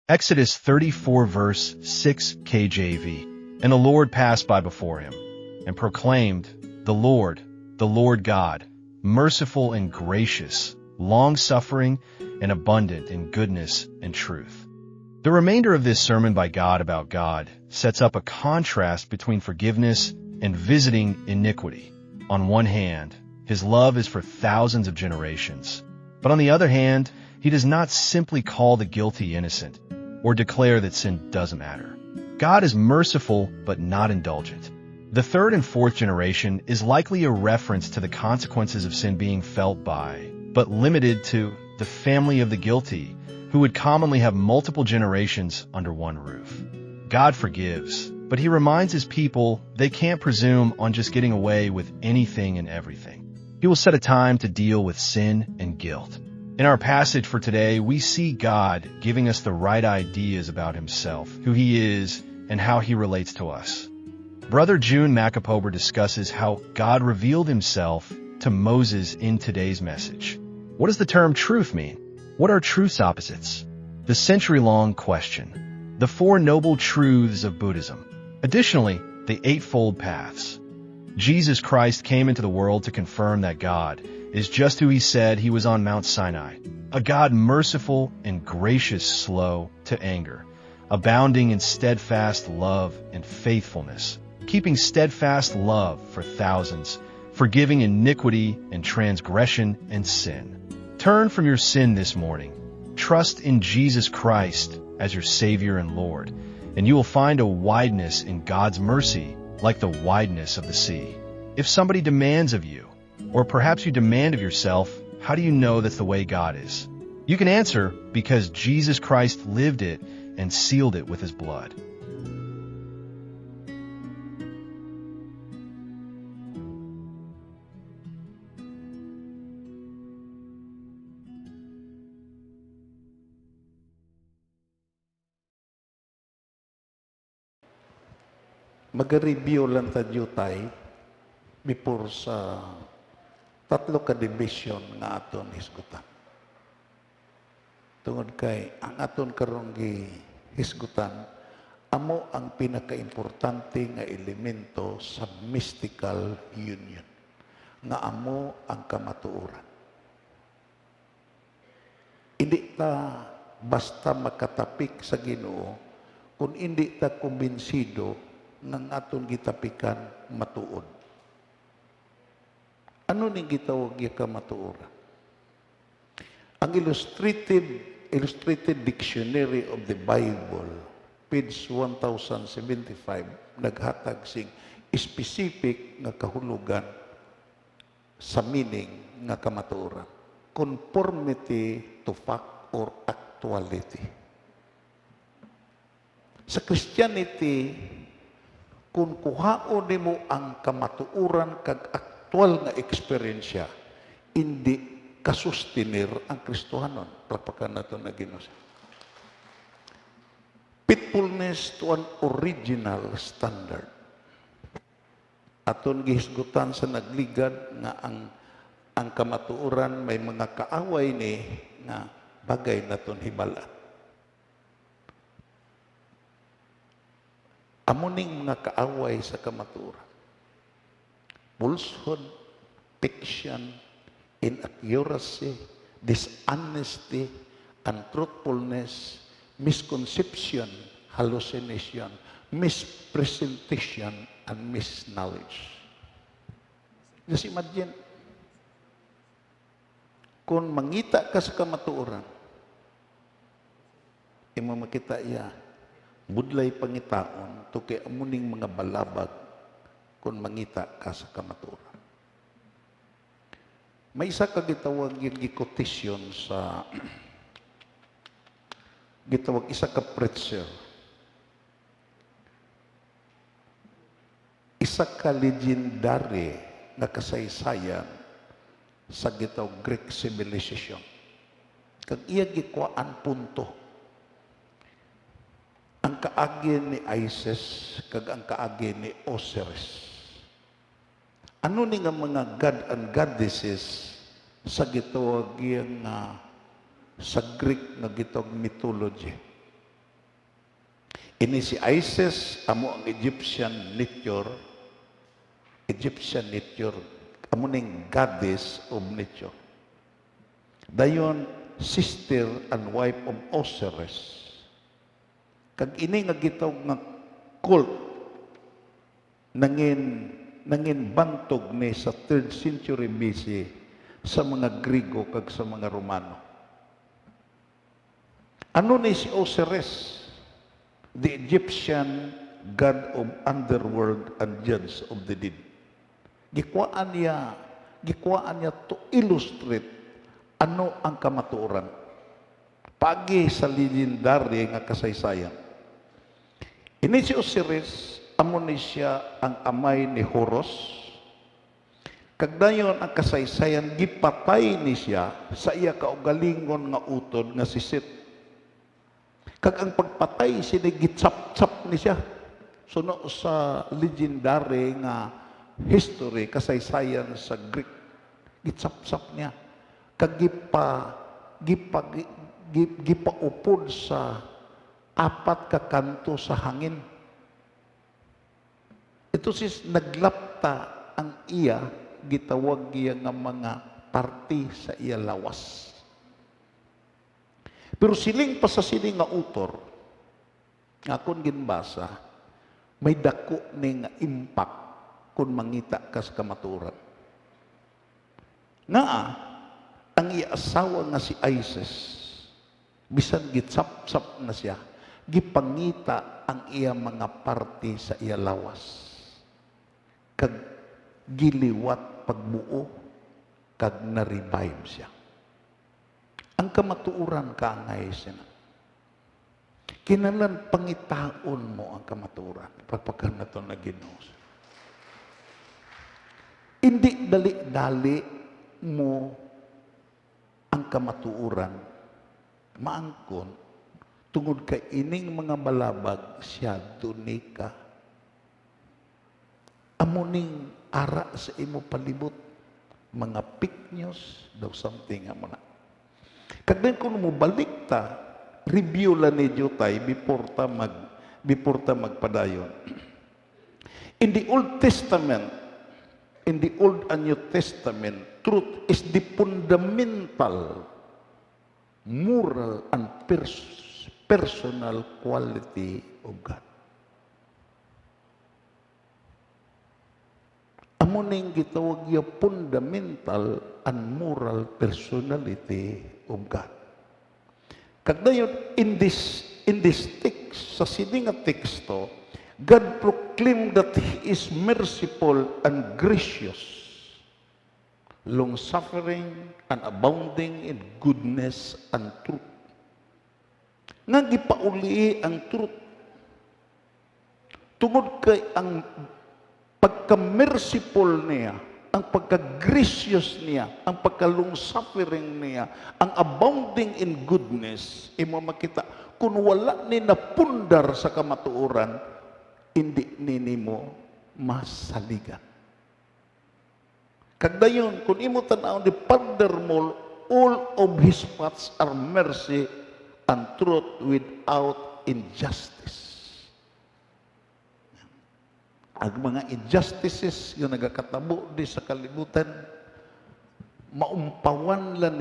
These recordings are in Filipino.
Exodus 34 verse 6 KJV. And the Lord passed by before him, and proclaimed, the Lord God, merciful and gracious, long-suffering and abundant in goodness and truth. The remainder of this sermon by God about God sets up a contrast between forgiveness and visiting iniquity. On one hand, his love is for thousands of generations. But on the other hand, he does not simply call the guilty innocent or declare that sin doesn't matter. God is merciful but not indulgent. The third and fourth generation is likely a reference to the consequences of sin being felt by, but limited to, the family of the guilty, who would commonly have multiple generations under one roof. God forgives, but he reminds his people they can't presume on just getting away with anything and everything. He will set a time to deal with sin and guilt. In our passage for today, we see God giving us the right ideas about himself, who he is, and how he relates to us. Brother June Macapober discusses how God revealed himself to Moses in today's message. What does the term truth mean? What are truth's opposites? The century-long question. The Four Noble Truths of Buddhism. Additionally, the Eightfold Paths. Jesus Christ came into the world to confirm that God is just who he said he was on Mount Sinai, a God merciful and gracious, slow to anger, abounding in steadfast love and faithfulness, keeping steadfast love for thousands, forgiving iniquity and transgression and sin. Turn from your sin this morning. Trust in Jesus Christ as your Savior and Lord, and you will find a wideness in God's mercy like the wideness of the sea. If somebody demands of you, or perhaps you demand of yourself, how do you know that's the way God is? You can answer, because Jesus Christ lived it and sealed it with his blood. Mag-review lang tayo before sa tatlo ka division nga aton hisgutan. Tungod kay ang aton karong hisgutan amo ang pinakaimportante nga elemento sa mystical union nga amo ang kamatuoran. Hindi ta basta makatapik sa Ginoo kung hindi ta kumbinsido ng aton gitapikan matuod. Ano ning gitawag ka matuoran? Ang Illustrated Dictionary of the Bible, page 1075, naghatag sing specific nga kahulugan sa meaning nga kamatuoran. Conformity to fact or actuality. Sa Christianity, kung kuhaon nimo ang kamatuoran kag aktual nga eksperyensya, hindi kasustinir ang Kristohanon. Palakpakan nato na Ginoo. Faithfulness to an original standard. Aton gihisgutan sa nagligad nga ang kamatuoran may mga kaaway ni nga bagay naton hibalan. Amuning mga kaaway sa kamatuoran. Falsehood, fiction, inaccuracy, dishonesty, untruthfulness, misconception, hallucination, mispresentation, and misknowledge. Just imagine, kung mangita ka sa kamatuoran, imo makita iya, budlay pangitaon, to kay amuning mga balabag kung mangita ka sa kamatuoran. May isa ka gitawag yung gikotisyon sa gitawag isa ka preacher. Isa ka legendary na kasaysayan sa gitawag Greek civilization. Kag iya gikwaan punto. Ang kaagi ni Isis kag ang kaagi ni Osiris. Ano ni nga mga god and goddesses sa gitawag nga sa Greek nga gitawag mythology? Ini si Isis, amo ang Egyptian nature, amo ning goddess of nature. Dayon, sister and wife of Osiris. Kag ini nga gitawag nga cult, nangin bantog ni sa 3rd century BC sa mga Grigo kag sa mga Romano. Ano ni si Osiris? The Egyptian god of underworld and judge of the dead. Gikwaan niya to illustrate ano ang kamatuoran. Pagi sa legendary nga kasaysayan. Ini si Osiris, amo ni siya ang amay ni Horus. Kagdayon ang kasaysayan, gipatay ni siya sa iya kaugalingon nga utod nga si Seth. Kag ang pagpatay, sinigitsap-tsap ni siya. Suno sa legendary nga history, kasaysayan sa Greek. Gitsap-tsap niya. Kag gipaupod sa 4 ka kanto sa hangin. Ito sis naglapta ang iya, gitawag iya nga mga parti sa iya lawas. Pero siling pa sa siling nga utor, nga kung ginbasa, may dako ni nga impact kung mangita ka sa kamaturan. Nga ang iya asawa nga si Isis, bisan gitsap-tsap na siya, gipangita ang iya mga parte sa iya lawas. Kag giliwat pagbuo, kag na-revive siya. Ang kamatuuran ka ngay sina. Kinalan pangitaon mo ang kamatuuran. Pagpakan na ito na Ginoo. Hindi dali-dali mo ang kamatuuran. Maangkon, tungod kay ining mga balabag siya dunika. Amuning ara sa imo palibot. Mga fake news, daw something amo na. Kagdan kung mo balik ta, review la ni Jutay before ta magpadayon. In the Old Testament, in the Old and New Testament, truth is the fundamental moral and personal quality of God. Amo ning gitawag yung fundamental and moral personality of God. Kagdayon, in this text, sa sining nga teksto, God proclaimed that He is merciful and gracious, long-suffering and abounding in goodness and truth. Nga gipauli ang truth. Tungod kay ang pagka-merciful niya, ang pagka-gracious niya, ang pagka-long-suffering niya, ang abounding in goodness, imo makita, kung wala ni napundar sa kamatuoran, hindi ninimo masaligan. Kagdayon, kung imo tanaw ni furthermore, all of His paths are mercy and truth without injustice. Ang mga injustices yung nagakatabo di sa kalibutan, maumpawan lang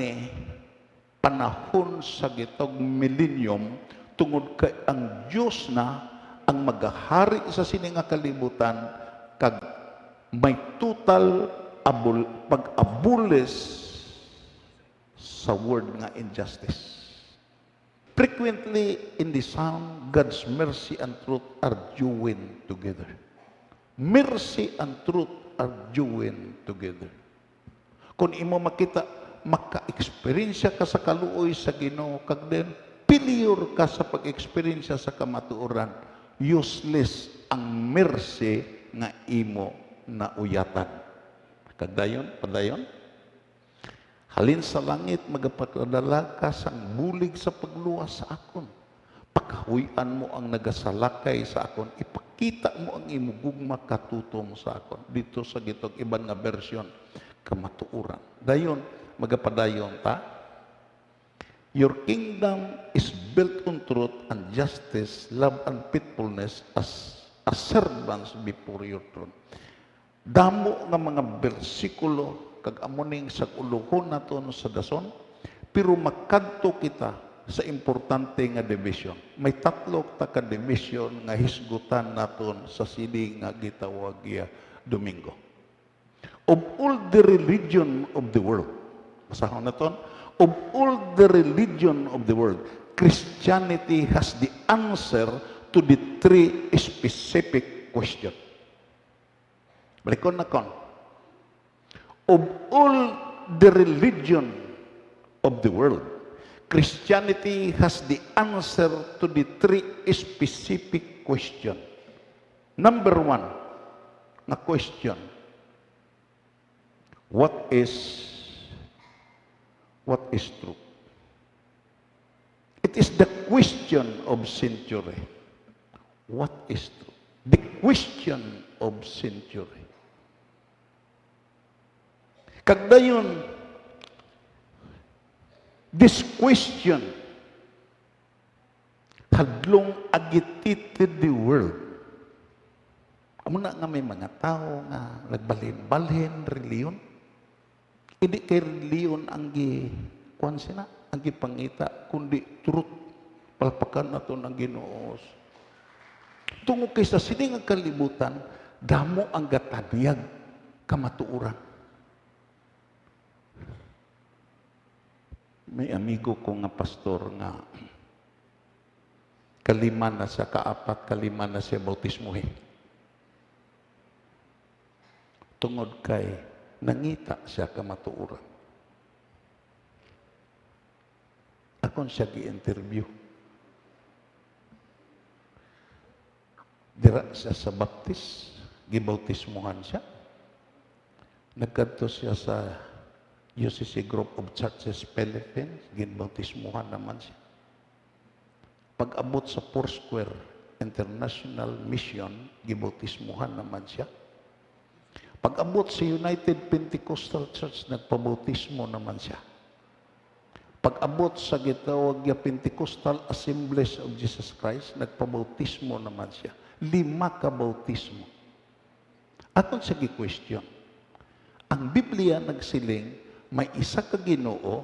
panahon sa gitog millennium tungod kay ang Diyos na ang magahari sa sining nga kalibutan kag may total pag-abulis sa word nga injustice. Frequently in the Psalm, God's mercy and truth are joined together. Mercy and truth are joined together. Kung imo makita, maka-eksperyensya ka sa kaluoy sa Ginoo, kag den failure ka sa pag-eksperyensya sa kamatuoran, useless ang mercy nga imo na uyatan. Kagdayon, padayon, halin sa langit, magapadala ka sang bulig sa pagluwas sa akon. Pagkahuyan mo ang nagasalakay sa akon, ipakita mo ang imugugma katutong sa akon. Dito sa gitog iban nga bersyon, kamatuuran. Dayon, magapadayon ta. Your kingdom is built on truth and justice, love and faithfulness as servants before your throne. Damo nga mga bersikulo kag amuning sa uluhon naton sa dason, pero makadto kita sa importante nga division. May tatlo ta ka division nga hisgutan naton sa sili nga gitawag Domingo. Of all the religion of the world, basahon naton, of all the religion of the world, Christianity has the answer to the three specific questions. Balikon na kon. Of all the religion of the world, Christianity has the answer to the three specific questions. Number one, na question, what is truth? It is the question of century. What is truth? The question of century. Kagdayon, this question hadlong agitated the world. Amo na nga may mga tao nga nagbalhin-balhin reliyon. Hindi kay reliyon ang kuan sina, ang gipangita, kundi truth. Palpakan na ito ng Ginoo. Tungo kay sa sining ang kalibutan, damo ang gatanyag kamatuuran. May amigo ko nga pastor nga kalima na sa kaapat, kalima na siya bautismuhin. Tungod kay nangita siya kamatuuran. Akon siya gi-interview. Dira siya sa baptis, gibautismuhan siya. Nagkadto siya sa UCC Group of Churches Philippines, ginbautismuhan naman siya. Pag-abot sa Foursquare International Mission, gibautismuhan naman siya. Pag-abot sa United Pentecostal Church, nagpabautismo naman siya. Pag-abot sa gitawag ya Pentecostal Assemblies of Jesus Christ, nagpabautismo naman siya. 5 ka bautismo. Aton sa gi-question, ang Biblia nagsiling, may isa ka Ginoo,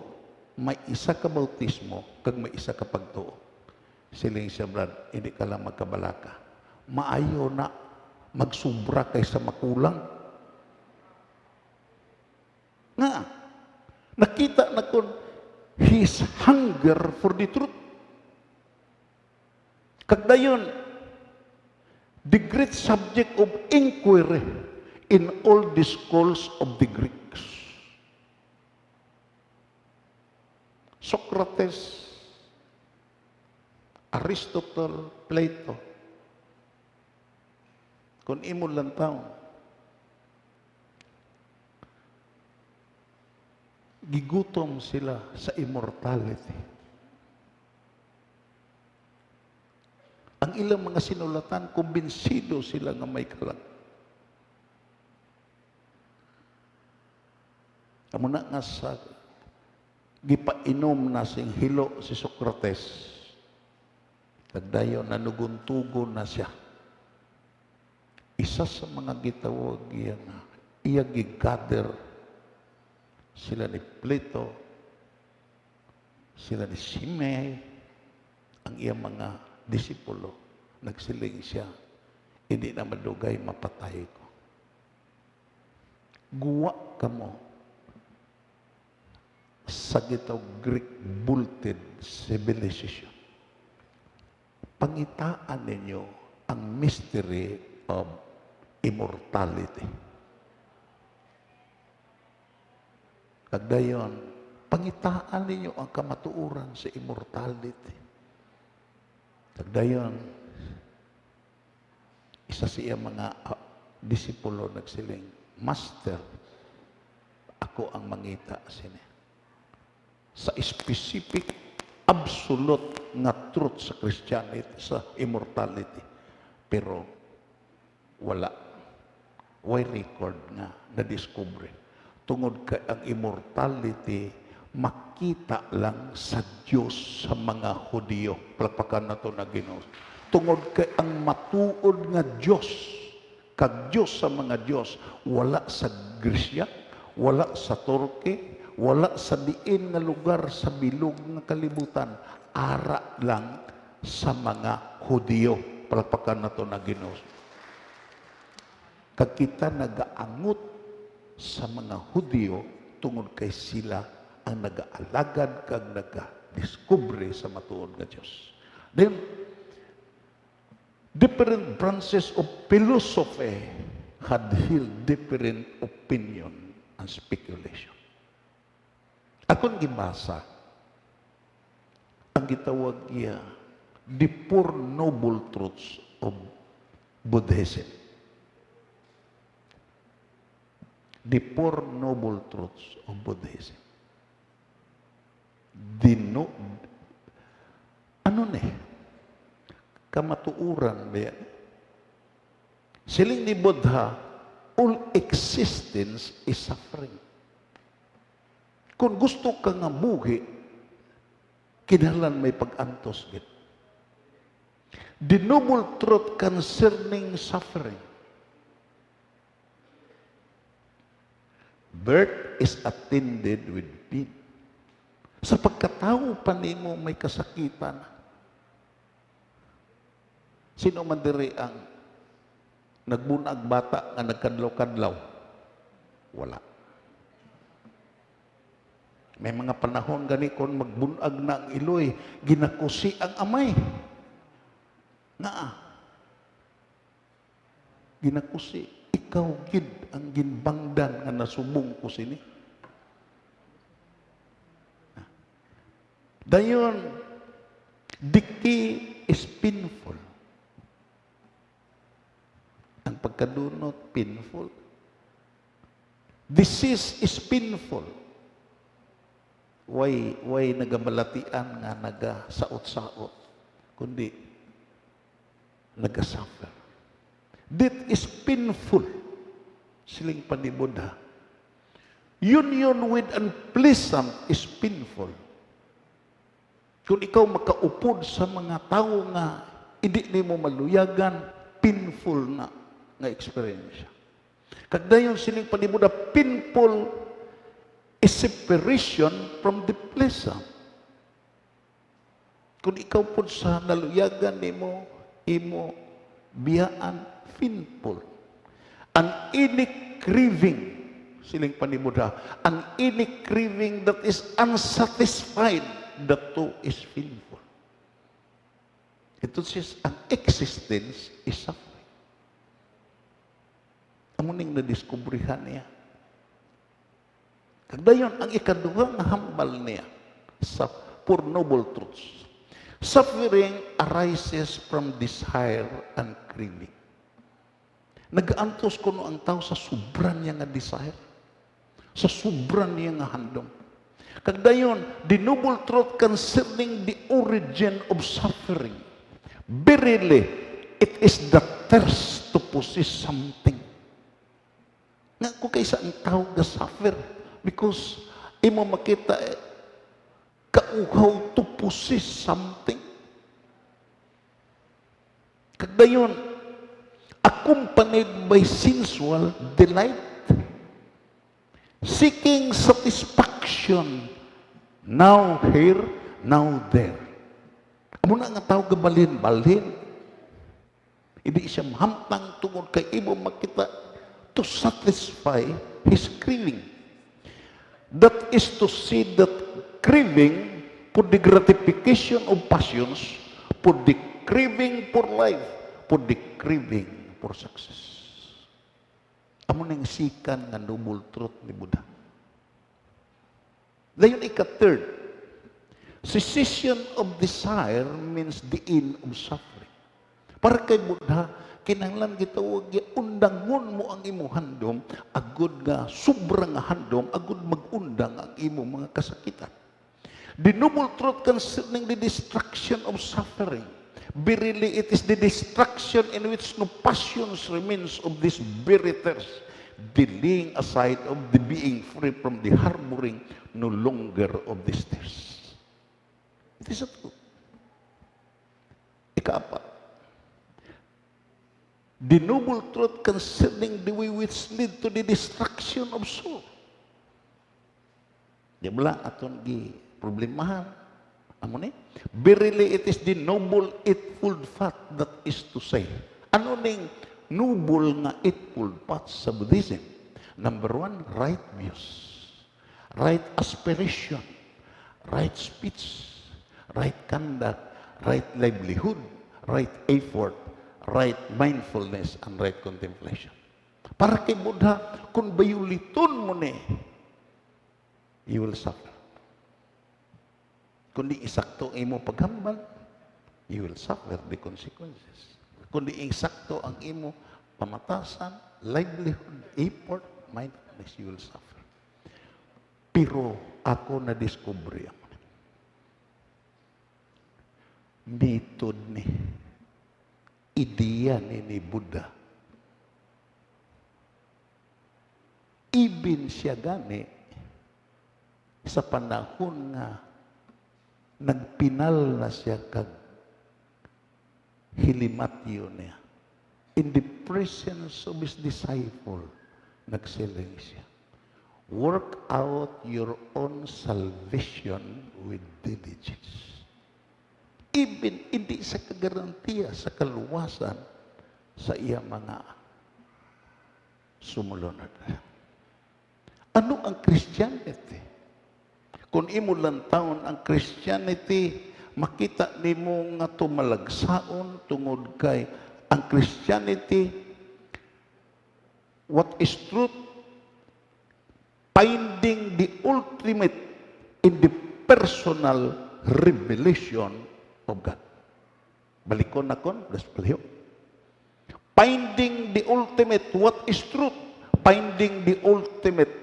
may isa ka bautismo, kag may isa ka pagtuo. Siling siya, Brad, hindi ka lang magkabalaka. Maayo na magsubra kaysa makulang. Nga, nakita na kon his hunger for the truth. Kagdayon, the great subject of inquiry in all the schools of the Greeks. Socrates, Aristotle, Plato. Kung imo lang taon, gigutom sila sa immortality. Ang ilang mga sinulatan, kumbinsido sila nga may kalang. Amo na nga sa gipainom na sing hilo si Socrates. Tagdayon, nanuguntugon na siya. Isa sa mga gitawag iya gigather sila ni Plato, sila ni Simei, ang iya mga disipulo. Nagsiling siya, hindi na madugay, mapatay ko. Guwa ka mo sa gitawag Greek bulleted civilization. Pangitaan ninyo ang mystery of immortality. Kagdayon, pangitaan ninyo ang kamatuuran sa immortality. Kagdayon, isa siya mga disipulo nagsiling, Master, ako ang mangita sini. Sa specific, absolute nga truth sa Christianity, sa immortality. Pero, wala. Why record nga na-discover? Tungod kay ang immortality makita lang sa Diyos sa mga Hudiyo. Palakpakan na ito na Ginoo. Tungod kay ang matuod nga Diyos, kag Diyos sa mga Diyos, wala sa Grisya, wala sa Turkey, wala sa diin nga lugar sa bilog nga kalibutan, ara lang sa mga Hudiyo. Palakpakan na ito na Ginoo. Kag kita nagaangot sa mga Hudiyo tungod kay sila ang nagaalagad kag nagadiskubre sa matuod nga Diyos. Then, different branches of philosophy had held different opinion and speculation. Akong gibasa, ang gitawag niya, the Four Noble Truths of Buddhism. The Four Noble Truths of Buddhism. Ano ne? Kamatuuran ba yan? Siling ni Buddha, all existence is suffering. Kung gusto ka nga buhi, kinahanglan may pag-antos gid. The noble truth concerning suffering. Birth is attended with pain. Sa pagkatao pa nimo may kasakitan. Sino man diri ang nagbunag bata nga nagkadlaw-kadlaw? Wala. May mga panahon gani kon magbunag na ang iloy, ginakusi ang amay. Ginakusi. Ikaw gid ang ginbangdan nga nasubong ko sini. Dayon, decay is painful. Ang pagkadunot, painful. Disease is painful. Why nagamalatian nga nagasaot-saot, kundi nagasuffer. Death is painful. Siling pa ni Buddha. Union with unpleasant is painful. Kung ikaw makaupod sa mga tao nga hindi nimo maluyagan, painful na nga experience. Kagdayon siling pa ni Buddha, painful is separation from the pleasant. Kung ikaw po sa naluyagan nimo, imo biyaan, painful. An any craving, siling pa ni Buddha, an any craving that is unsatisfied, that too is painful. Ito says, an existence is suffering. Amuning nadiskubrihan niya. Kagdayon, ang ikaduha nga hambal niya sa Four Noble Truths. Suffering arises from desire and craving. Nag-antos ko no ang tao sa sobran niya nga desire. Sa sobran niya nga handom. Kagdayon, the noble truth concerning the origin of suffering. Verily, it is the thirst to possess something. Nga ko kaysa ang tao ga suffer because imo makita kauhaw to possess something. Kagdayon, accompanied by sensual delight, seeking satisfaction, now here, now there. Amo na nga tao gabalin-balin. Hindi siya mahamtang tungod kay imo makita to satisfy his craving. That is to see that craving for the gratification of passions, for the craving for life, for the craving for success. Amo nang sikan nga noble truth ni Buddha. Dayon ika-third, cessation of desire means the end of suffering. Para kay Buddha, kinahanglan gitawag ya undangon mo ang imong handom, agud nga sobrang handom, agud magundang ang imong mga kasakitan. The noble truth concerning the destruction of suffering. Verily, it is the destruction in which no passions remains of this very thirst. the laying aside of the being free from the harboring no longer of the snares. It is a truth. Ikaapat, the noble truth concerning the way which lead to the destruction of soul. Di bala aton gi problemahan. Amo ni? Verily it is the noble eightfold path, that is to say. Ano ning noble nga eightfold path sa Buddhism? Number one, right views, right aspiration, right speech, right conduct, right livelihood, right effort, right mindfulness, and right contemplation. Para kay Buddha, kung bayuliton mo ni, you will suffer. Kundi isakto ang imo paghambal, you will suffer the consequences. Kundi isakto ang imo pamatasan, livelihood, effort, mindfulness, you will suffer. Pero ako na-discovery ang method ni, ideya ni Buddha. Ibin siya gani sa panahon nga nagpinal na siya kag hilimatyo niya. In the presence of his disciple, nagsiling siya, work out your own salvation with diligence. Even hindi sa kagarantiya, sa kaluwasan, sa iya mga sumunod. Ano ang Christianity? Kung imo lang taon ang Christianity, makita nimo nga tumalagsaon tungod kay ang Christianity, what is truth, finding the ultimate in the personal revelation of God. Balikon na kon, let's play. Finding the ultimate, what is truth, finding the ultimate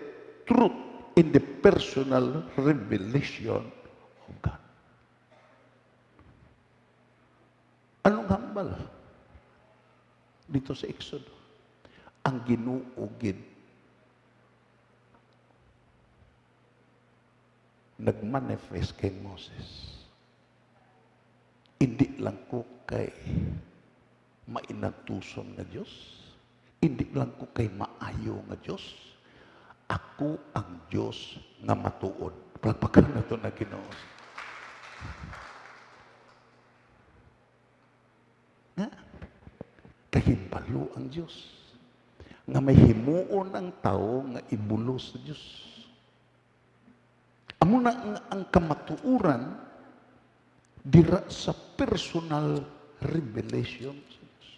truth in the personal revelation of God. Anong hambal? Dito sa Exodo, ang ginuugid, nagmanifest kay Moses. Hindi lang ko kay mainatuson nga Diyos, hindi lang ko kay maayo nga Diyos, ako ang Diyos nga matuod. Palagpakan na ito na Ginoo. Nga? Kahimbalo ang Diyos. Nga may himuon ang tao nga ibulo sa Diyos. Amo na ang kamatuuran dira sa personal revelation sa Diyos.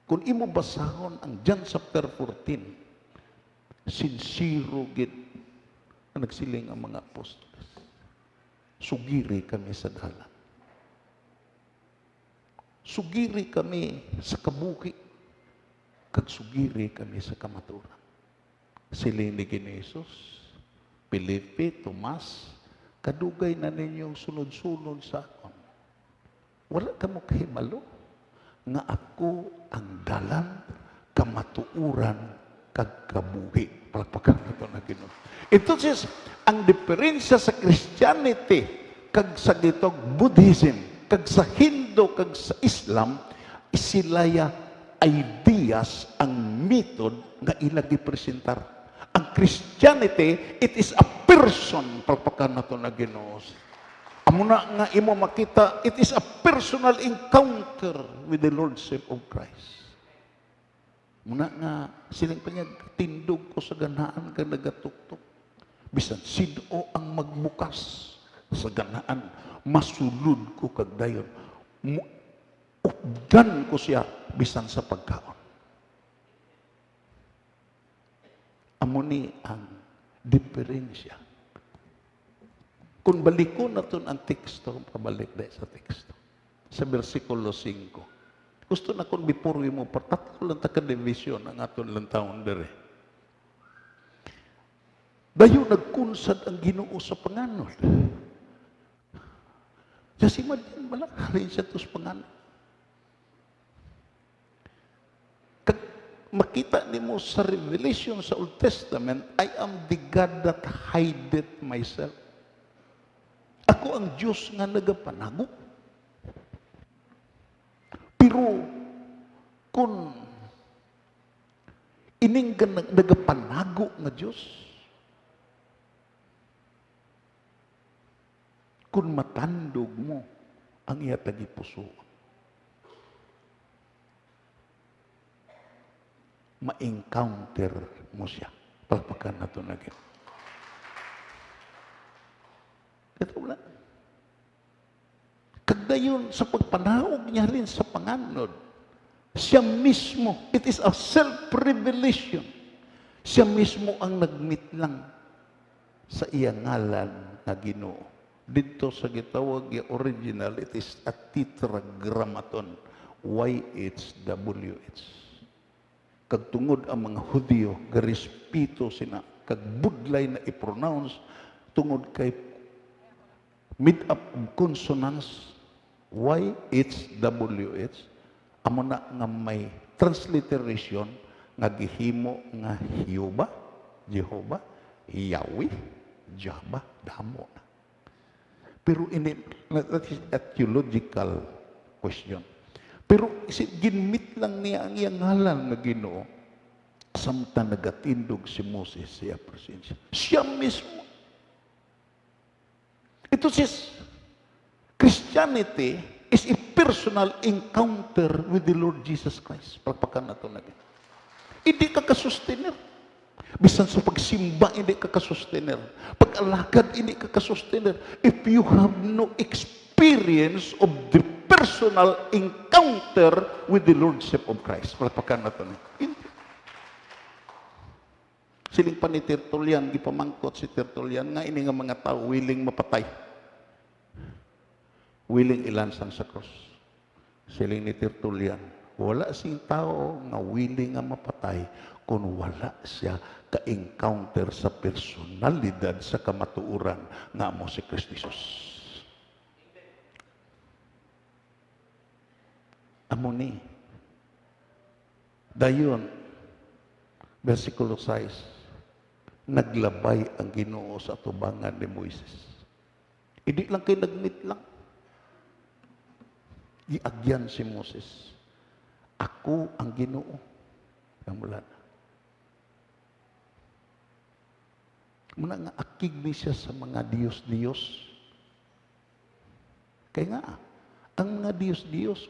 Kung imo basahon ang John chapter 14, sincero gid ang nagsiling ang mga apostoles. Sugiri kami sa dalan. Sugiri kami sa kabuhi. Kag sugiri kami sa kamaturan. Siling ni Jesus, Felipe, Tomas, kadugay na ninyong sunod-sunod sa akon. Wala ka mo kahimalo nga ako ang dalan, kamatuuran, kag kabuhi. Palagpakan na ito na Ginoo. Entonces, ang diferensya sa Christianity kag sa gitog Buddhism, kag sa Hindu, kag sa Islam, isilaya ideas ang method nga ilagi presentar. Ang Christianity, it is a person. Palagpakan na ito na Ginoo. Amuna nga imo makita, it is a personal encounter with the Lordship of Christ. Muna nga, siling pa niya, tindog ko sa ganaan ka nagatuktok. Bisan, sino ang magbukas sa ganaan, masulod ko kagdayon. Updan ko siya, bisan sa pagkaon. Amo ni ang diferensya. Kung balikon natin ang teksto, pabalik dahil sa teksto. Sa versikulo 5. Gusto na kung before mo, patatlo lang taka-division ang aton lang taon dere. Dayo nagkunsad ang Ginoo sa panganod. Kasi madyan malakarin siya tos panganod. makita nimo sa Revelation sa Old Testament, I am the God that hideth myself. Ako ang Diyos nga nagapanago. Pero kung ining nagapanago nga Diyos, kung matandog mo ang iya tagipuso, ma-encounter mo siya. Palpakan na ito na gito. Ito wala. Kagdayon sa pagpanaog niya rin sa panganod, siya mismo, it is a self-revelation. Siya mismo ang nagmeet lang sa iyang ngalan na Ginoo. Dito sa gitawag yung original, it is a tetragrammaton. YHWH. Kag tungod ang mga Hudyo, garespeto sina, kag budlay na i-pronounce, tungod kay mid-up consonants, YHWH, amo na nga may transliteration nga gihimo nga Jehovah, Yahweh, Jahba, damo na. Pero that is a theological question. Pero ginmit lang niya ang iyang ngalan nga Ginoo samtang nagatindog si Moses sa iya presensya. Siya mismo. Ito says, Christianity is a personal encounter with the Lord Jesus Christ. Palpakan na ito na gano'n. Hindi ka kasustener. Bisan sa pagsimba, hindi ka kasustener. Pag-alakad, hindi ka kasustener. If you have no experience of the personal encounter with the Lordship of Christ. Palpakan na ito na. Hindi. Siling pa ni Tertullian, gipamangkot si Tertullian, nga ini nga mga tao willing mapatay. Willing ilansang sa cross. Siling ni Tertullian, wala sing tao nga willing nga mapatay kung wala siya ka-encounter sa personalidad sa kamatuuran nga mo si Kristo Jesus. Amo ni. Dayon, versikulo 6, naglabay ang Ginoo sa atubangan ni Moises. Hindi lang kayo nagmeet lang. Giagyan si Moses. Ako ang Ginoo. Ang mula na. Muna nga akig ni siya sa mga Diyos-Diyos. Kaya nga, ang mga Diyos-Diyos,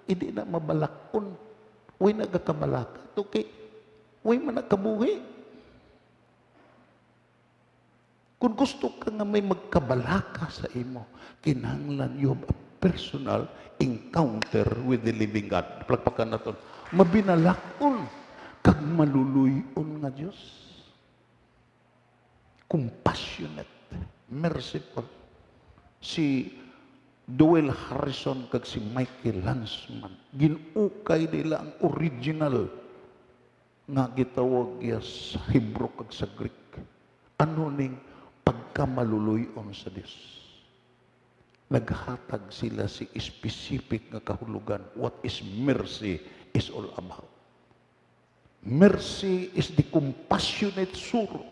hindi na mabalakon. Way nagakabalaka. Okay. Way manakabuhi. Kung gusto ka nga may magkabalaka sa imo, kinahanglan you have a personal encounter with the living God. Plagpakan na ito. Mabinalakon kag maluluyon nga Diyos. Compassionate, merciful. Si Doyle Harrison kag si Michael Lanzmann, ginukay nila ang original nga gitawag sa Hebrew kag sa Greek. Ano ning pagkamaluluyon sa Diyos. Naghatag sila si specific nga kahulugan. What is mercy is all about. Mercy is the compassionate sorrow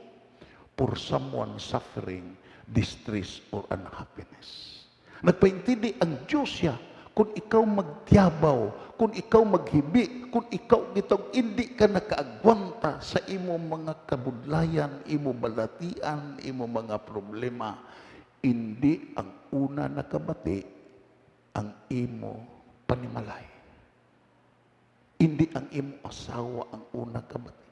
for someone suffering distress or unhappiness. Nagpaintindi ang Diyos siya kung ikaw magtiyabaw, kung ikaw maghibi, kung ikaw gitong hindi ka nakaagwanta sa imo mga kabudlayan, imo balatian, imo mga problema, hindi ang una nakabati ang imo panimalay. Hindi ang imo asawa ang una kabati.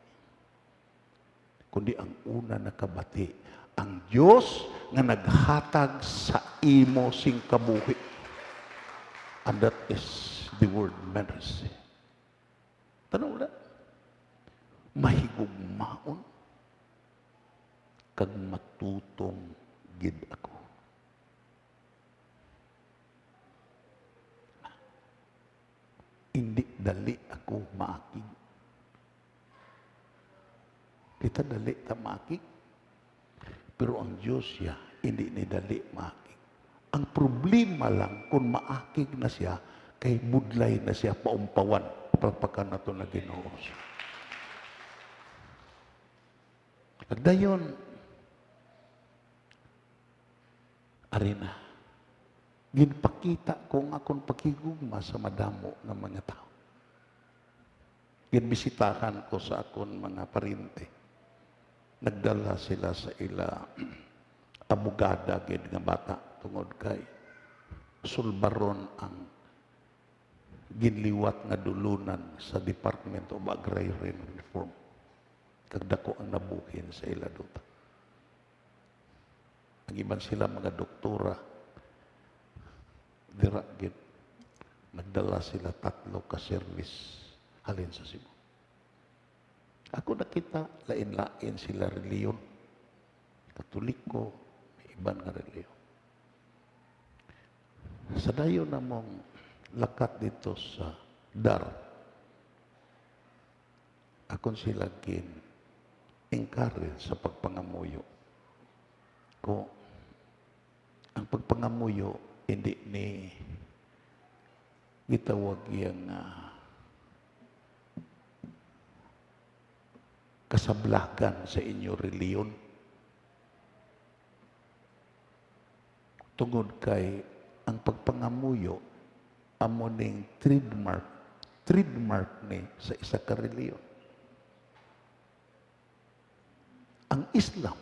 Kundi ang una nakabati ang Diyos nga naghatag sa imo sing kabuhi. And that is the word mercy. Tanaw na. Mahigugmaon kag matutong gid ako. Hindi dali ako maakig. Kita dali ta maakig. Pero ang Diyos siya, hindi ni dali maakig. Ang problema lang, kung maakig na siya, kay budlay na siya paumpawan. Pagpakan na ito na Ginoo siya. At dayon, arena, ginpakita kong akong pakigugma sa madamo ng mga tao. Ginbisitahan ko sa akong mga parinte. Nagdala sila sa ila abogada gid nga bata tungod kay sulbaron ang ginliwat nga dulunan sa Department of Agrarian Reform. Kagdako ang nabuhin sa ila duta. Ang iban sila mga doktora, dira gid nagdala sila 3 ka service halin sa Cebu. Ako nakita lain-lain sila reliyon. Katoliko, may iban nga reliyon. Sa dayon namong lakat dito sa Dar, akon sila encourage sa pagpangamuyo. Ko, ang pagpangamuyo, hindi ni gitawag yung kasablagan sa inyo reliyon. Tungod kay ang pagpangamuyo, amo ning trademark ni sa isa ka reliyon. Ang Islam,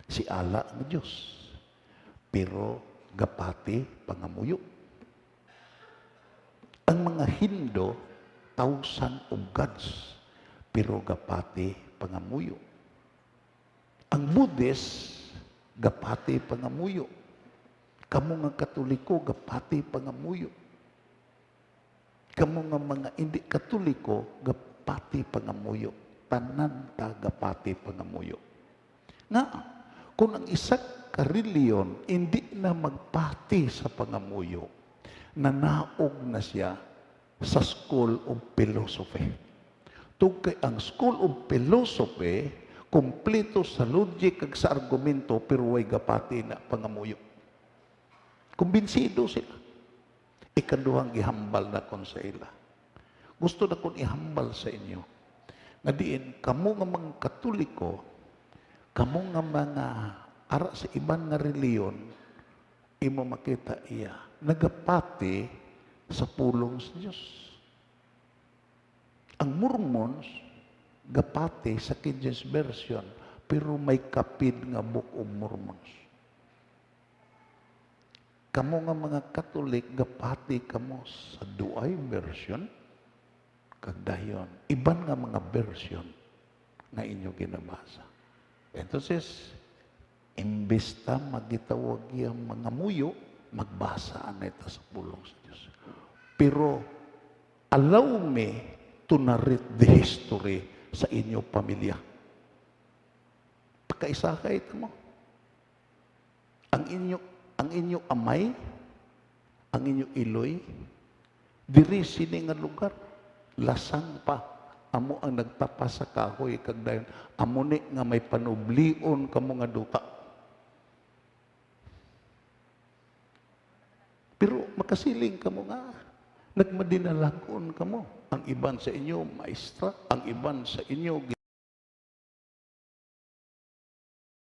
si Allah ang Diyos, pero gapati pangamuyo. Ang mga Hindu, 1,000 of gods, pero gapati pangamuyo. Ang Buddhist, gapati pangamuyo. Kamu nga Katoliko, gapati pangamuyo. Kamu nga mga hindi Katoliko, gapati pangamuyo. Tanan ta gapati pangamuyo. Nga, kung ang isa ka reliyon hindi na magpati sa pangamuyo, nanaog na siya sa School of Philosophy. Tugkay ang School of Philosophy, kompleto sa logic kag sa argumento, pero way gapati na pangamuyo. Kumbinsido sila. Ikaduhang ihambal na kon sa ila. Gusto na kon ihambal sa inyo. Nga diin, kamo nga mga Katoliko, kamo nga mga ara sa iban nga reliyon, imo makita iya, nagapati sa pulong sa Diyos. Ang Mormons, gapati sa King James Version, pero may kapid nga Book of Mormons. Kamo nga mga Katolik, gapati kamo sa Duay Version, kagdayon. Iban nga mga version nga inyo ginabasa. Entonces, imbes ta magitawag yung mga muyo, magbasa na ito sa pulong sa Diyos. Pero, allow me to narrate the history sa inyo pamilya. Pagkaisakay ito mo. Ang inyo amay, ang inyo iloy, diri sini nga lugar, lasang pa. Amo ang nagtapa sa kahoy, kagdayon, amo ni nga may panublion kamo nga duta. Pero makasiling kamo nga, nagmadinalagon kamo. Ang iban sa inyo, maestra. Ang iban sa inyo,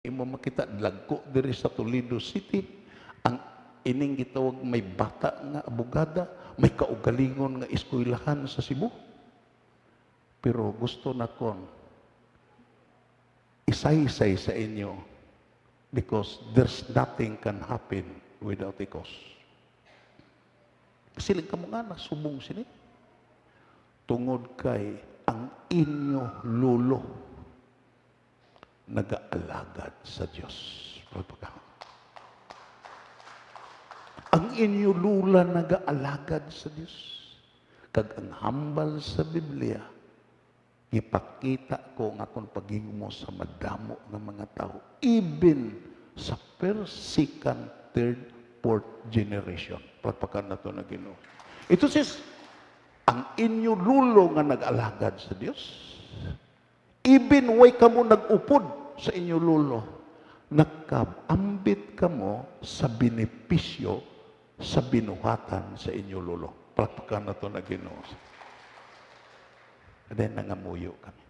imo makita, lagko diri sa Toledo City. Ang ining gitawag may bata nga abogada, may kaugalingon nga eskwelahan sa Cebu. Pero gusto na kon isaysay sa inyo because there's nothing can happen without a cause. Siling ka mo nga, nasubong sini. Tungod kay ang inyo lolo nag-aalagad sa Diyos. Ang inyo lula nag-aalagad sa Diyos. Kag ang hambal sa Biblia, ipakita ko nga kung pagigmo sa madamo ng mga tao. Even sa first, second, third, fourth generation. Pagpakan na ito na Ginoo. Ito says, ang inyo lulo nga nag-alagad sa Diyos. Even way kamo nag-upod sa inyo lulo, nakabambit kamo sa benepisyo sa binuhatan sa inyo lulo. Pagpakan na ito na Ginoo. Then nangamuyo kami.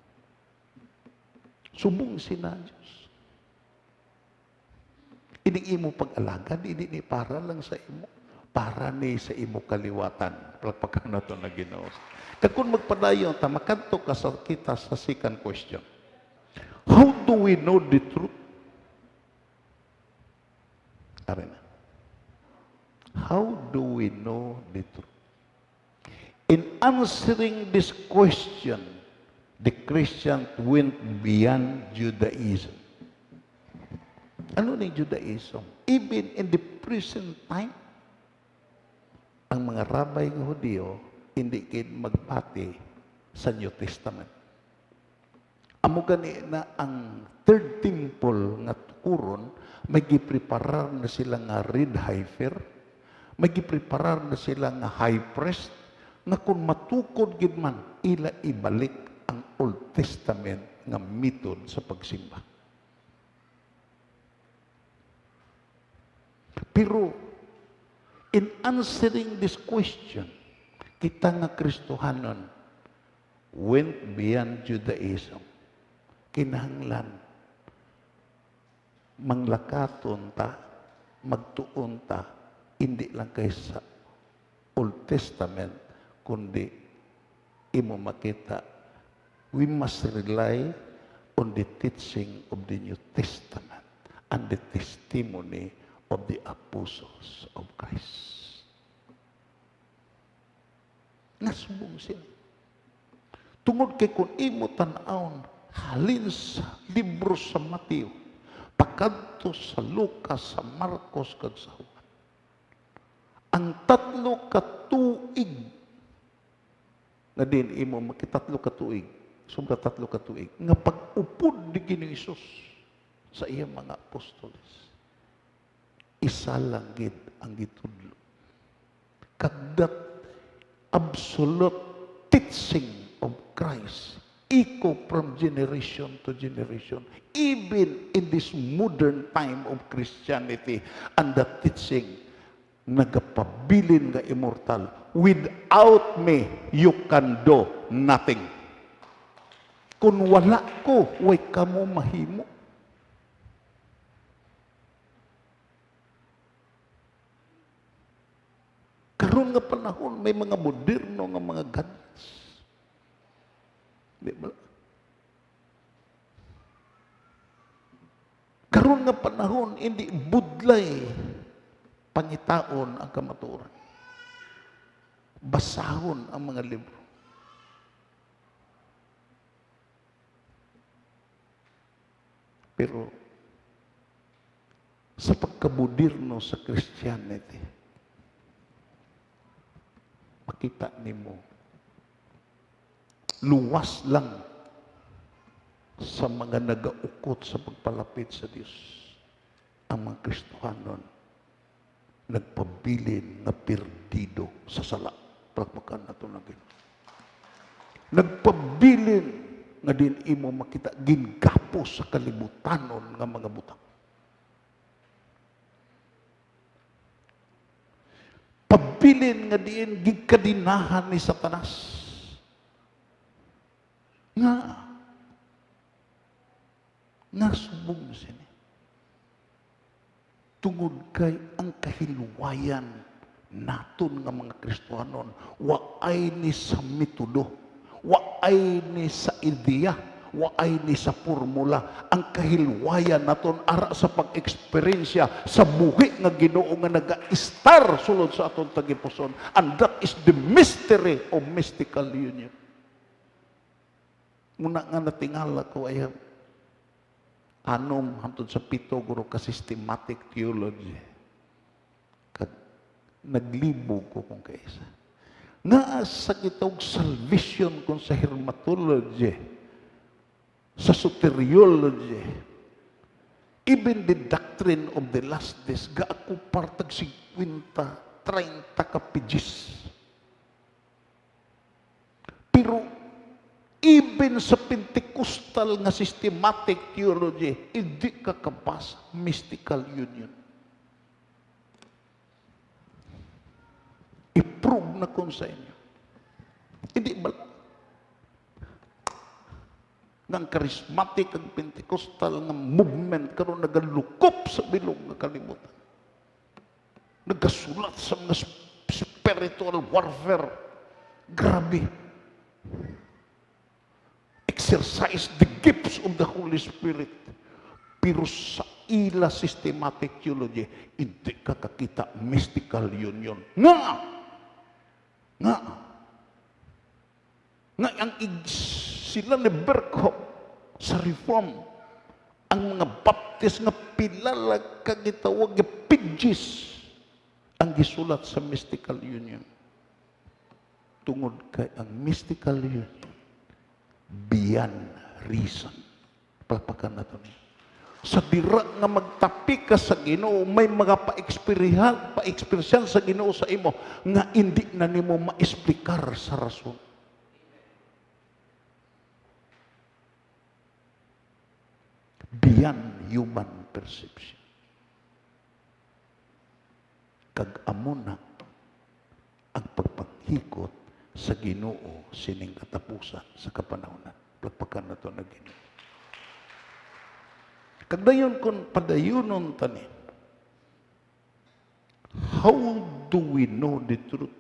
Subong sina Diyos. Ini imo pag-alagad, ini ni para lang sa imo. Para ni sa imo kaliwatan. Palagpakan na ito na Ginoo. Kung magpadayon, makanto ka sa kita sa second question. How do we know the truth? Arena. How do we know the truth? In answering this question, the Christian went beyond Judaism. Ano ni Judaism? Even in the present time, ang mga rabay ng Hudyo hindi kin magpati sa New Testament. Amo gani na ang third temple nga tukuron, may gipreparar na sila nga red heifer, may gipreparar na sila nga high priest, nga kung matukod gid man, ila ibalik ang Old Testament nga method sa pagsimba. Pero, in answering this question, kita nga Kristohanon went beyond Judaism. Kinahanglan, manglakaton ta, magtuon ta, hindi lang kay sa Old Testament, kundi imo makita, we must rely on the teaching of the New Testament and the testimony of the apostles of Christ. Nasubong sila. Tungod kay kung imo tan-aon, halin sa libro sa Mateo, pakadto sa Lucas, sa Marcos, kag sa Juan. Ang tatlo ka tuig na din imo makitatlo ka tuig, sobra tatlo ka tuig, nga pag-upod ni Ginoong Hesus sa iyang mga apostoles. Isa lang gid ang gitudlo. That absolute teaching of Christ echo from generation to generation, even in this modern time of Christianity, and the teaching nagapabilin nga immortal. Without me, you can do nothing. Kung wala ko, way kamo mahimo. Karon nga panahon, may mga moderno nga mga gadgets. Di ba? Karon nga panahon, hindi budlay pangitaon ang kamatuoran. Basahon ang mga libro. Pero sa pagkabudirno sa Christianity, makita nimo luwas lang sa mga nagaukot sa pagpalapit sa Dios ang mga Kristohanon nagpabilin na perdido sa sala. Palakpakan nato na Ginoo. Nagpabilin nga din imo makita gingapos sa kalibutanon nga mga butang. Pabilin nga diin gigkadinahan ni Satanas. Nasubong sini. Tungod kay ang kahilwayan naton nga mga Kristohanon, waay ni sa metodo, waay ni sa ideya, waay ni sa formula. Ang kahilwayan naton ara sa pag-eksperyensya sa buhi nga Ginoo nga naga-star sulod sa aton tagipuson. And that is the mystery of mystical union. Muna nga natingala ko ay anom hantod sa pito guro ka systematic theology. Naglibo ko kung kaisa. Nga sa kitog salvation kung sa hermatology, sa soteriology, even the doctrine of the last days, gaako partag 50, 30 kapijis. Pero even sa Pentecostal nga systematic theology, hindi ka kapas mystical union. I-prove na kung sa inyo. Hindi ba? nga ang charismatic ang Pentecostal nga movement karon nagalukop sa bilog nga kalibutan. Nagkasulat sa mga spiritual warfare. Grabe. Exercise the gifts of the Holy Spirit. Pero sa ila systematic theology, hindi ka kakita mystical union. Nga ang sila ni Berkhoff sa Reform, ang mga Baptist nga pilala kagitawag nga pidgis ang gisulat sa mystical union. Tungod kay ang mystical union beyond reason. Palpakan na ito niya. Sa dira nga magtapi ka sa Ginoo, may mga pa-eksperisyan sa Ginoo sa imo nga hindi na nimo maesplikar sa rason. Beyond human perception. Kag amo na ang pagpanghikot sa Ginoo sining katapusan sa kapanahonan. Palpakan na ito na Ginoo. Kag dayon kon padayunon tani. How do we know the truth?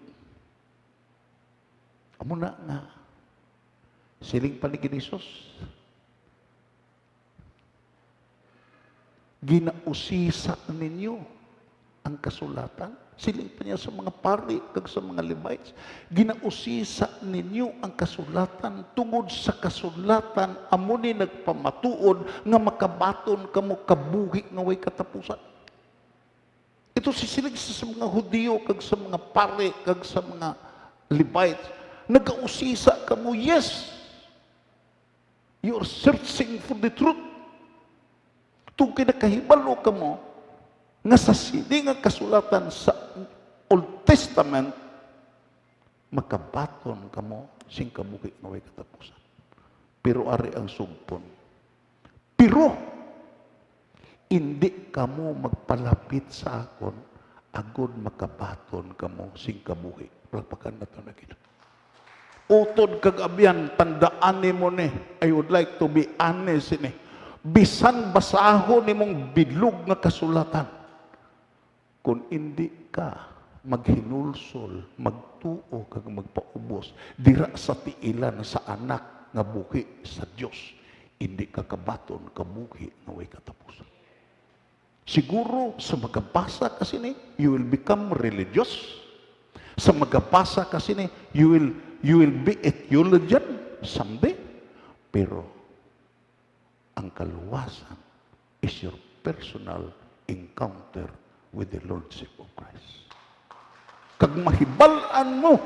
Amo na nga siling paligid ni Jesus. Ginausisa ninyo ang kasulatan. Siling pa niya sa mga pari kag sa mga Levites. Ginausisa ninyo ang kasulatan. Tungod sa kasulatan, amo ni nagpamatuod nga makabaton kamo kabuhi nga way katapusan. Ito sisilig sa mga Hudiyo kag sa mga pari kag sa mga Levites. Nagausisa kamo, yes, you're searching for the truth. Kung kinakahibalo ka mo, nga sa sili nga kasulatan sa Old Testament, makabaton ka mo, sing kabuhi nga way katapusan. Pero ari ang sugpon. Pero, hindi ka mo magpalapit sa akon, agod makabaton ka mo, sing kabuhi. Palpakan na ito na gino. Utod kagabian, tandaan ni mo ni, I would like to be honest ni, bisan basahon ni mong bilog nga kasulatan, kung hindi ka maghinulsol, magtuo, kag magpaubos, dira sa tiilan sa anak nga buhi sa Dios, hindi ka kabaton, kabuhi nga way katapusan. Siguro, sa magabasa kasi ni, you will become religious. Sa magabasa kasi ni, you will be a theologian someday. Pero, ang kaluwasan is your personal encounter with the Lordship of Christ. Kag mahibalan mo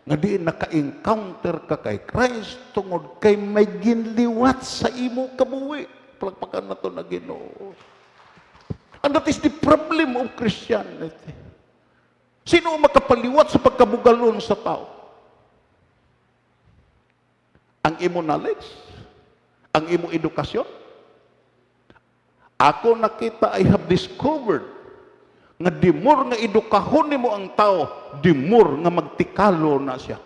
nga di naka-encounter ka kay Christ tungod kay may ginliwat sa imo kabuhi. Palagpakan na ito na Ginoo. And that is the problem of Christianity. Sino ang makapaliwat sa pagkabugalon sa tao? Ang imo knowledge? Ang imo edukasyon? Ako nakita, I have discovered nga di more nga edukahon nimo ang tao, di more nga magtikalo na siya.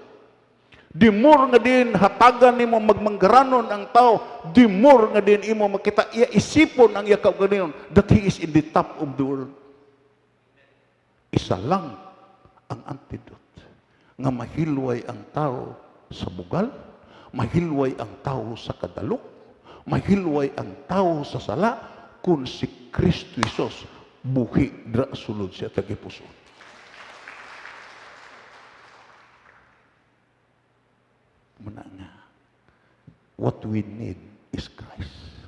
Di more nga din hatagan nimo magmanggaranon ang tao, di more nga din imo makita iya isipon ang iya kaugalingon that he is in the top of the world. Isa lang ang antidote nga mahilway ang tao sa bugal, mahilway ang tao sa kadalok, mahilway ang tao sa sala kung si Kristo Jesus buhi dra sulod siya tagipuso. Muna nga, what we need is Christ.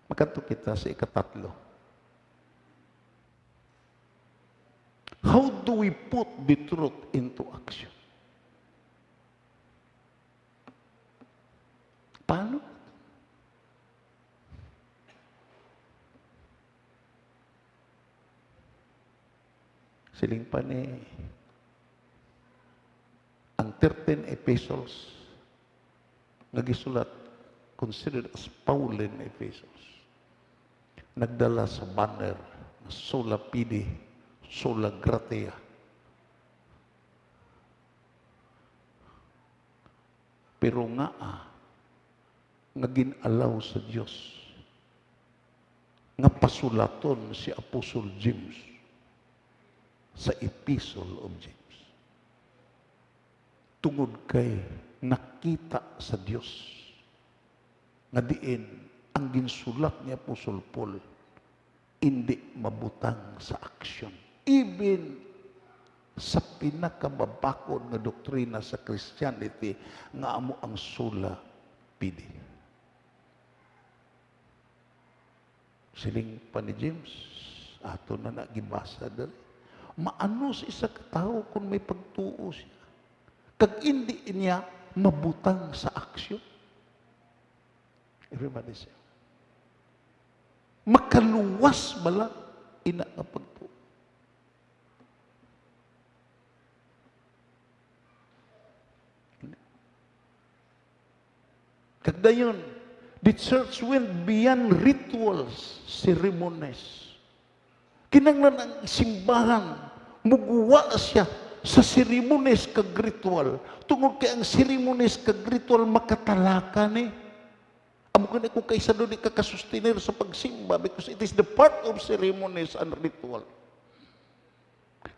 Makanto kita sa ikatatlo. How do we put the truth into action? Paano? Siling pa ni ang 13 epistles nagisulat considered as Pauline epistles. Nagdala sa banner na sola fide, sola gratia. Pero nga ginalaw sa Dios nga pasulaton si Apostol James sa Epistle of James. Tungod kay nakita sa Dios nga diin ang ginsulat ni Apostol Paul hindi mabutang sa aksyon. Even sa pinakamabakod nga doktrina sa Christianity nga amo ang sola fide. Siling pa ni James, ato na nagibasa dali. Maano sa isa ka tao kung may pagtuo siya? Kag hindi niya mabutang sa aksyon. Everybody say. Makaluwas bala ina nga pagtuo. Kag dayon, the church went beyond rituals, ceremonies. Kinanglan ang simbahan, muguwa siya sa ceremonies kag ritual. Tungod kay ang ceremonies kag ritual makatalaka ni. Amo gani ko kaysa doon di kakasustenir sa pagsimba because it is the part of ceremonies and ritual.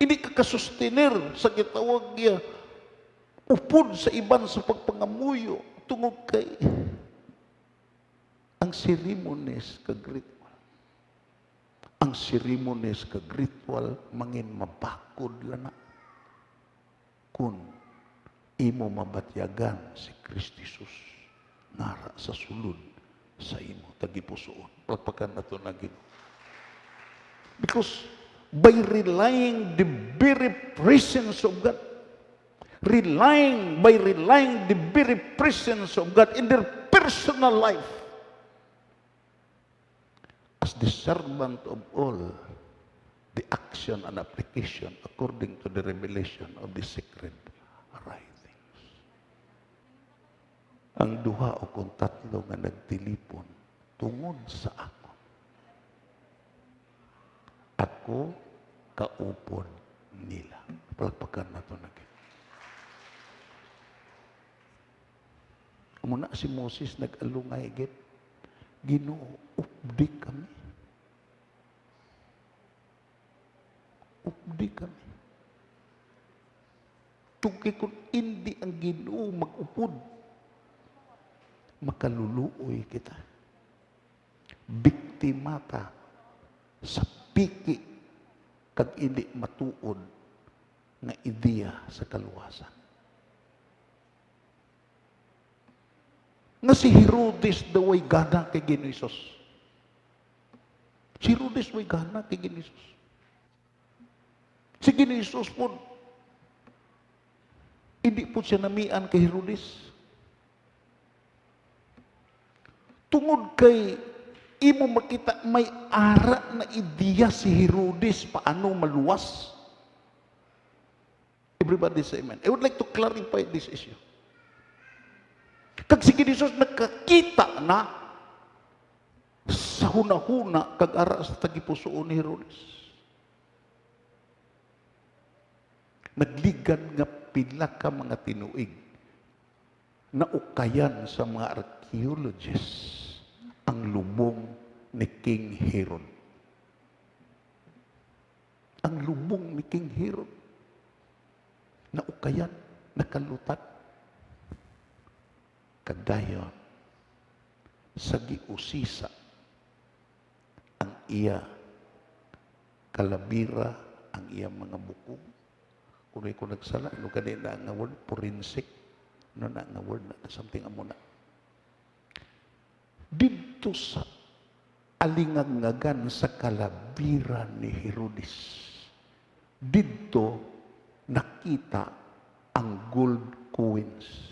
Hindi kakasustenir sa gitawag niya upod sa iban sa pagpangamuyo tungod kay ang ceremonies kag ritual. Ang ceremonies kag ritual mangin mabakod lana kun imo mabatyagan si Kristo Jesus nara sa sulod sa imo tagipusoon. Pagpakan nato na Ginoo. Because by relying the very presence of God, by relying the very presence of God in their personal life, as the servant of all the action and application according to the revelation of the sacred writings. Ang duha o kung tatlo nga nagtilipon tungod sa ako. Ako kaupon nila. Palagpakan na ito naging. Muna si Moses nag-alungay git. Ginoo, updi kami. Updi kami. Tungkol kung hindi ang Ginoo mag-upod, makaluluoy kita. Biktima ka sa piki kag hindi matuod nga ideya sa kaluwasan. Nga si Herodes daw ay gana kay Ginoisos. Si Herodes ay gana kay Ginoisos. Si Ginoisos po, hindi po siya namian kay Herodes. Tungod kay imo makita may ara na ideya si Herodes paano maluwas. Everybody say amen. I would like to clarify this issue. Kag si Jesus nakakita na sa hunahuna kag ara sa tagipusoon ni Herodes. Nagligan nga pila ka mga tinuig na ukayan sa mga archaeologists ang lubong ni King Herod. Ang lubong ni King Herod na ukayan, nakalutat. Kagdayon, sa giusisa ang iya kalabira, ang iya mga bukong. Kung ko nagsala, ano ganina nga word, forensic, no na nga word, na something amuna. Dito sa alingangagan sa kalabira ni Herodes, dito nakita ang gold coins.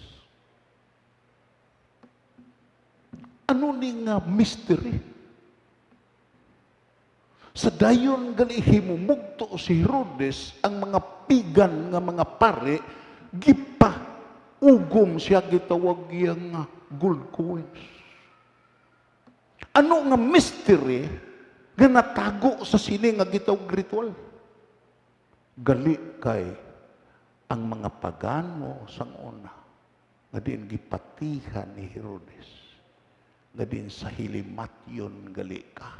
Ano ni nga mystery? Sa dayon gali himumugto si Herodes ang mga pigan nga mga pare gipa ugom siya gitawag yang gold coins. Ano nga mystery nga natago sa sini nga gitawag ritual? Gali kay ang mga pagano sang una nga diin gipatihan ni Herodes, nga diin sa hilimatyon gali ka.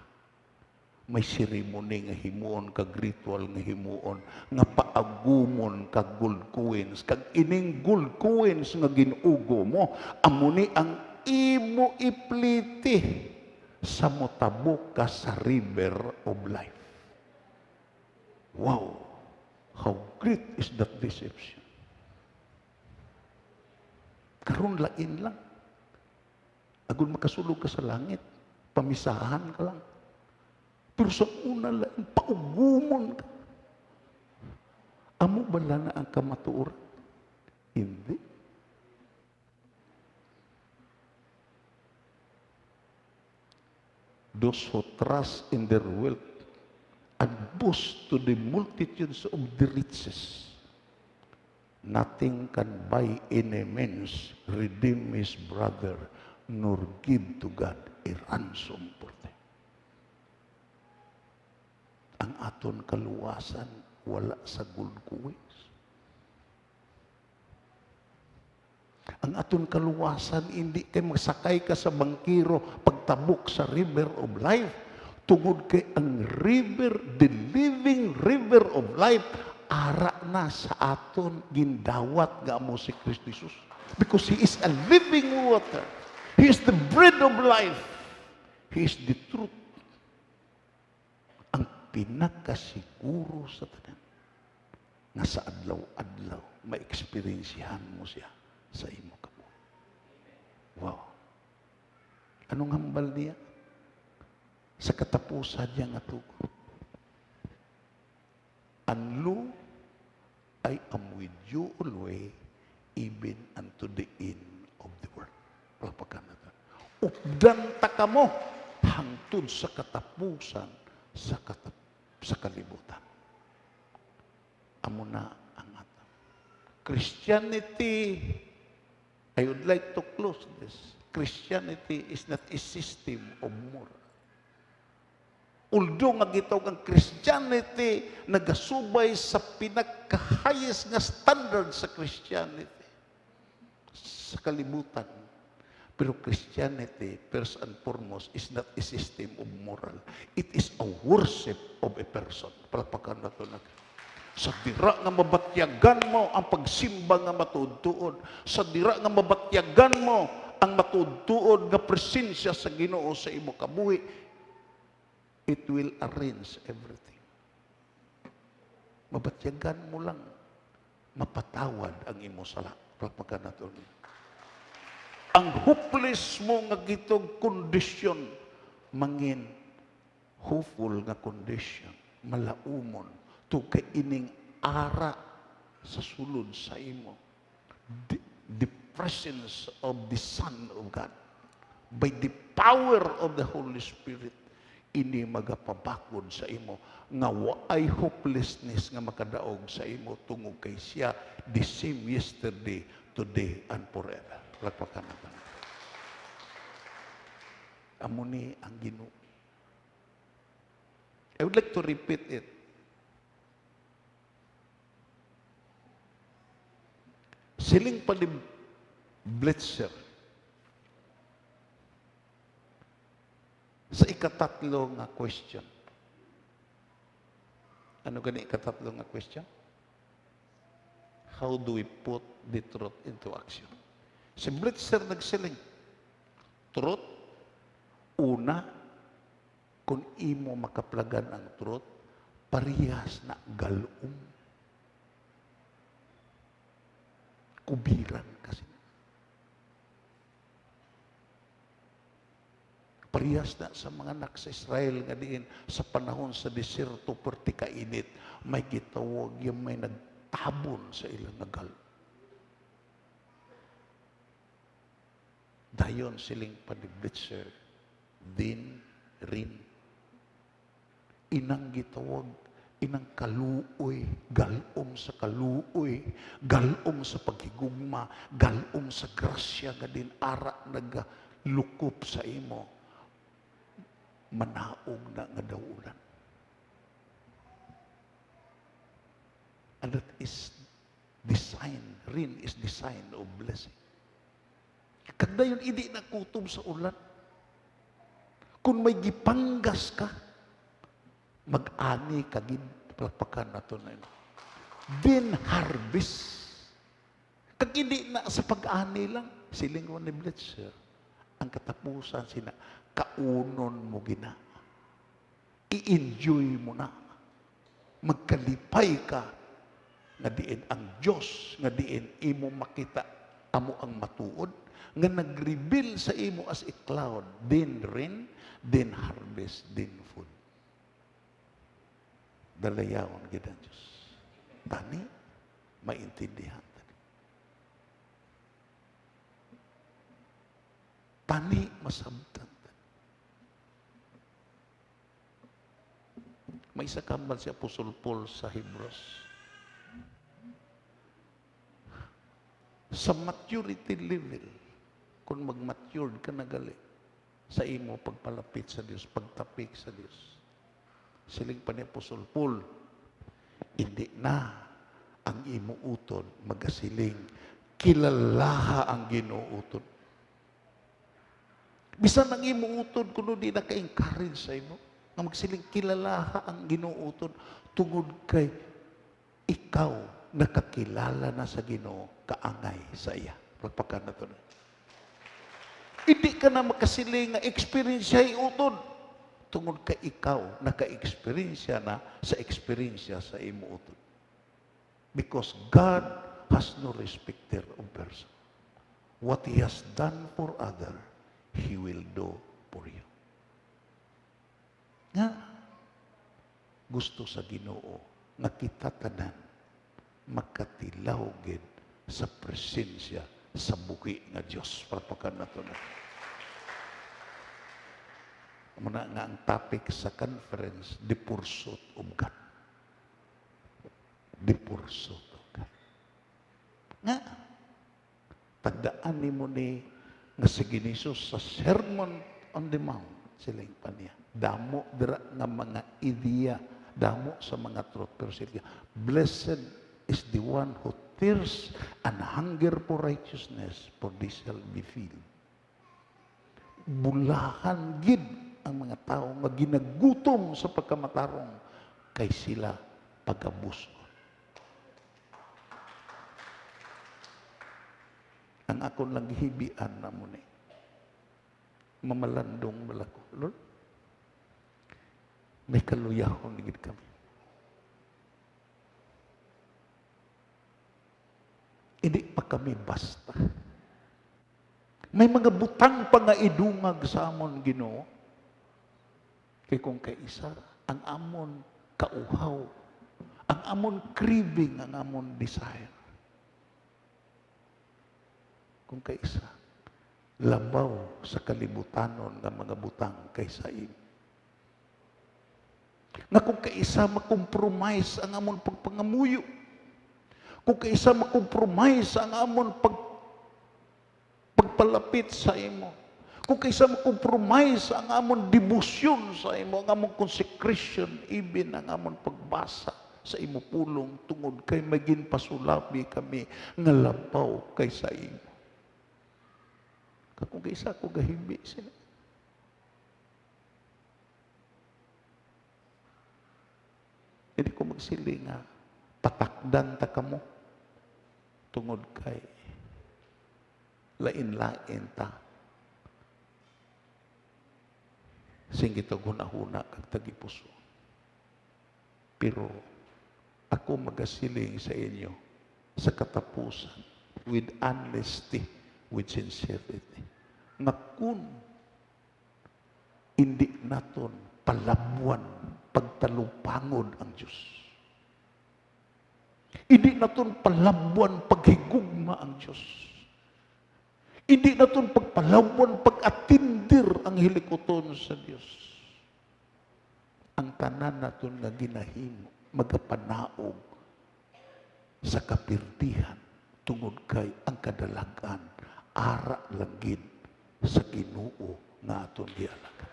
May seremony nga himuon, kag ritual nga himuon, nga paagumon kag gold coins, kag ining gold coins nga ginugo mo, amuni ang imo ipliti sa motabok ka sa river of life. Wow! How great is that deception? Karon lain lang. Agun makasulog ka sa langit, pamisahan ka lang. Pero sa una lang, paugumon ka. Amo bala na ang kamatuoran? Hindi. Those who trust in their wealth and boast to the multitudes of the riches, nothing can by any means redeem his brother, nor give to God a ransom for them. Ang aton kaluwasan wala sa gold coins. Ang aton kaluwasan hindi kay magsakay ka sa bangkiro pagtabok sa river of life. Tungod kay ang river, the living river of life, ara na sa aton gindawat nga amo si Kristo Jesus. Because He is a living water. He is the bread of life. He is the truth. Ang pinakasiguro sa tanan nga sa adlaw-adlaw ma-experiensyahan mo siya sa imo kabuhi. Wow. Anong hambal niya? Sa katapusan niya nga tugo. Unlo, I am with you always, even unto the end of the world. Palapakan natin. Updan ta kamo hangtod sa katapusan sa kalibutan. Amo na ang ato. Christianity, I would like to close this. Christianity is not a system of moral. Although nga gitawag ang Christianity, nagasubay sa pinaka-highest nga standard sa Christianity, sa kalibutan. Pero Christianity, first and foremost, is not a system of moral. It is a worship of a person. Palapakan na ito na. Sa dira nga mabatyagan mo ang pagsimba nga matuod-tuod. Sa dira nga mabatyagan mo ang matuod-tuod nga presensya sa Ginoo sa imo kabuhi, it will arrange everything. Mabatyagan mo lang, mapatawad ang imo sala. Palapakan na ito. Ang hopeless mo nga gitong kondisyon, mangin hopeful nga kondisyon, malaumon, to kay ining ara sa sulod sa imo. The presence of the Son of God, by the power of the Holy Spirit, ini magapabakod sa imo, nga waay hopelessness nga makadaog sa imo, tungod kay siya, the same yesterday, today, and forever. Lagpakan na ba? Amo ni ang Ginoo. I would like to repeat it. Siling pa ni Blitzer sa ikatatlo nga question. Ano gani ikatatlo nga question? How do we put the truth into action? Si Blitzer nagsiling, truth, una, kung imo makaplagan ang truth, parehas na galong. Kubiran kasi. Parehas na sa mga anak sa Israel nga diin sa panahon sa desierto perti kainit, may gitawag yung may nagtabon sa ilang nagal. Dayon siling panibitser, din, rin. Inang gitawag, inang kaluoy, galom sa kaluoy, galom sa paghigugma, galom sa grasya nga din ara nagalukop sa imo, manaog na nga daulan. And that is design, rin is design of blessing. Kag dayon idi na kutob sa ulan. Kung may gipanggas ka, mag-ani kagid palakpakan nato na yun. Then harvest. Kag hindi na sa pag-ani lang, siling ko ni Blitzer, ang katapusan sina, kaunon mo gina. I-enjoy mo na. Magkalipay ka nga diin ang Diyos, nga diin imo makita amo ang matuod, nga nag-reveal sa imo as a cloud, then rain, then harvest, then food. Dalayawon gid ang Diyos. Tani, maintindihan. Tani, masabtan. May isa kambal si Apostol Paul sa Hebrews. Sa maturity level, kung mag-matured ka na gali, sa imo pagpalapit sa Diyos, pagtapik sa Diyos. Siling pa ni Apostol Paul, hindi na ang imo utod magasiling, kilalaha ang Ginoo. Bisan ang imo utod kuno di na ka-encourage sa imo nga magsiling kilalaha ang Ginoo tungod kay ikaw nakakilala na sa Ginoo kaangay sa iya. Pagpakan na to na. Hindi ka na makasiling nga experience ay utod tungod kay ikaw naka-experience na sa experience sa imo utod. Because God has no respecter of person. What He has done for other, He will do for you. Nga, gusto sa Ginoo nga kita tanan makatilaw gid sa presensya sa buhi nga Dios. Pagpakan nato na. Muna nga ang topic sa conference, the pursuit of God. The pursuit of God. Nga, tagdaan ni mo ni nga si Ginisus sa Sermon on the Mount, siling pa niya. Damo dira nga mga ideya, damo sa mga truth. Pero sila, blessed is the one who thirsts and hunger for righteousness, for they shall be filled. Bulahan gid ang mga tao nga ginagutom sa pagkamatarong kay sila pagabuson. Ang akon lang hibian na mo ni. Mamalandong malako. Lord, may kaluyahon ligid kami. Hindi pa kami basta. May mga butang pa nga idungag sa amon Ginoo. Kay kung kaisa, ang amon kauhaw, ang amon craving, ang amon desire. Kung kaisa, labaw sa kalibutanon ng mga butang kaysa imo. Nga kung kaisa makompromise ang amon pagpangamuyo, kung kaisa makompromise ang amon pagpalapit sa imo, kung kaisa makompromise ang amon debosyon sa imo, ang amon consecration, even ang amon pagbasa sa imo pulong tungod kay maging pasulabi kami nga labaw kaysa imo. Kung kaisa ko gahimbi sila. Hindi ko magsiling nga patakdan ta kamo tungod kay lain-lain ta. Sige to gunahuna kag tagipuso. Pero ako magasiling sa inyo sa katapusan with honesty, with sincerity. Nga kung hindi naton palabuan, pagtalupangod ang Diyos. Hindi naton palabuan, paghigugma ang Diyos. Hindi naton pagpalabuan, pag-atindir ang hilikoton sa Diyos. Ang tanan naton nga ginahimo, magapanaog sa kapirtihan, tungod kay ang kadalagan, ara langgid sa Ginoo nga aton gialagan.